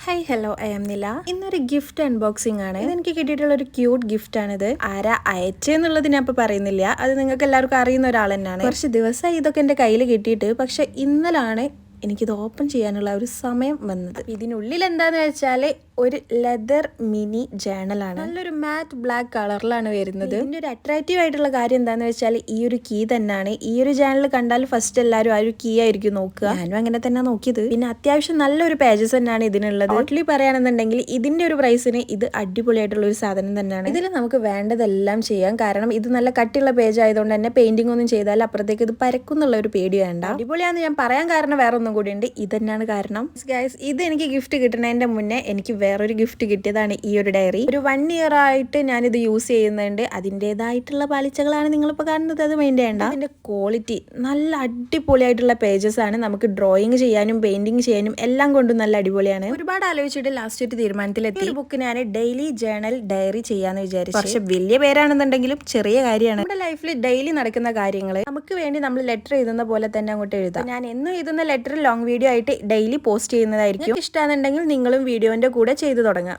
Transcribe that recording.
Hi hello I M നില. ഇന്നൊരു gift unboxing ആണ്. ഇതെനിക്ക് കിട്ടിയിട്ടുള്ള ഒരു ക്യൂട്ട് ഗിഫ്റ്റ് ആണിത്. ആരാ അയച്ചെന്നുള്ളത് ഞാൻ ഇപ്പൊ പറയുന്നില്ല, അത് നിങ്ങൾക്ക് എല്ലാവർക്കും അറിയുന്ന ഒരാൾ തന്നെയാണ്. കുറച്ച് ദിവസമായി ഇതൊക്കെ എൻ്റെ കയ്യിൽ കിട്ടിയിട്ട്, പക്ഷെ ഇന്നലാണ് എനിക്കിത് ഓപ്പൺ ചെയ്യാനുള്ള ഒരു സമയം വന്നത്. ഇതിനുള്ളിൽ എന്താന്ന് വെച്ചാൽ ഒരു ലെതർ മിനി ജേണലാണ്. നല്ലൊരു മാറ്റ് ബ്ലാക്ക് കളറിലാണ് വരുന്നത്. ഇതിന്റെ ഒരു അട്രാക്റ്റീവ് ആയിട്ടുള്ള കാര്യം എന്താന്ന് വെച്ചാൽ ഈ ഒരു കീ തന്നെയാണ്. ഈ ഒരു ജേണൽ കണ്ടാൽ ഫസ്റ്റ് എല്ലാവരും ആ ഒരു കീ ആയിരിക്കും നോക്കുക. ഞാനും അങ്ങനെ തന്നെ നോക്കിയത്. പിന്നെ അത്യാവശ്യം നല്ലൊരു പേജസ് തന്നെയാണ് ഇതിനുള്ളത്. ടോട്ടലി പറയുകയാണെന്നുണ്ടെങ്കിൽ ഇതിന്റെ ഒരു പ്രൈസിന് ഇത് അടിപൊളിയായിട്ടുള്ള ഒരു സാധനം തന്നെയാണ്. ഇതിൽ നമുക്ക് വേണ്ടതെല്ലാം ചെയ്യാം. കാരണം ഇത് നല്ല കട്ടിയുള്ള പേജ് ആയതുകൊണ്ട് തന്നെ പെയിന്റിംഗ് ഒന്നും ചെയ്താൽ അപ്പുറത്തേക്ക് ഇത് പരക്കുന്നുള്ള ഒരു പേടി വേണ്ട. അടിപൊളിയാന്ന് ഞാൻ പറയാൻ കാരണം വേറെ ഒന്നും കൂടി ഉണ്ട്. ഇത് തന്നെയാണ് കാരണം. ഗൈസ്, ഇത് എനിക്ക് ഗിഫ്റ്റ് കിട്ടുന്നതിന്റെ മുന്നേ എനിക്ക് വേറൊരു ഗിഫ്റ്റ് കിട്ടിയതാണ് ഈ ഒരു ഡയറി. ഒരു 1 ഇയർ ആയിട്ട് ഞാനിത് യൂസ് ചെയ്യുന്നുണ്ട്. അതിൻ്റെതായിട്ടുള്ള പാളിച്ചകളാണ് നിങ്ങളിപ്പോൾ കാണുന്നത്, അത് മൈൻഡ് ചെയ്യേണ്ട. അതിന്റെ ക്വാളിറ്റി നല്ല അടിപൊളിയായിട്ടുള്ള പേജസ് ആണ്. നമുക്ക് ഡ്രോയിങ് ചെയ്യാനും പെയിന്റിങ് ചെയ്യാനും എല്ലാം കൊണ്ടും നല്ല അടിപൊളിയാണ്. ഒരുപാട് ആലോചിച്ചിട്ട് ലാസ്റ്റ് ഒരു തീരുമാനത്തിലെത്തി. ഈ ബുക്ക് ഞാൻ ഡെയിലി ജേണൽ ഡയറി ചെയ്യാന്ന് വിചാരിച്ചു. പക്ഷെ വലിയ പേരാണെന്നുണ്ടെങ്കിലും ചെറിയ കാര്യമാണ്. നമ്മുടെ ലൈഫിൽ ഡെയിലി നടക്കുന്ന കാര്യങ്ങൾ നമുക്ക് വേണ്ടി നമ്മൾ ലെറ്റർ എഴുതുന്ന പോലെ തന്നെ അങ്ങോട്ട് എഴുതാം. ഞാൻ എന്നും എഴുതുന്ന ലെറ്റർ ലോങ് വീഡിയോ ആയിട്ട് ഡെയിലി പോസ്റ്റ് ചെയ്യുന്നതായിരിക്കും. ഇഷ്ടമാണെന്നുണ്ടെങ്കിൽ നിങ്ങളും വീഡിയോന്റെ കൂടെ ചെയ്തു തുടങ്ങാം.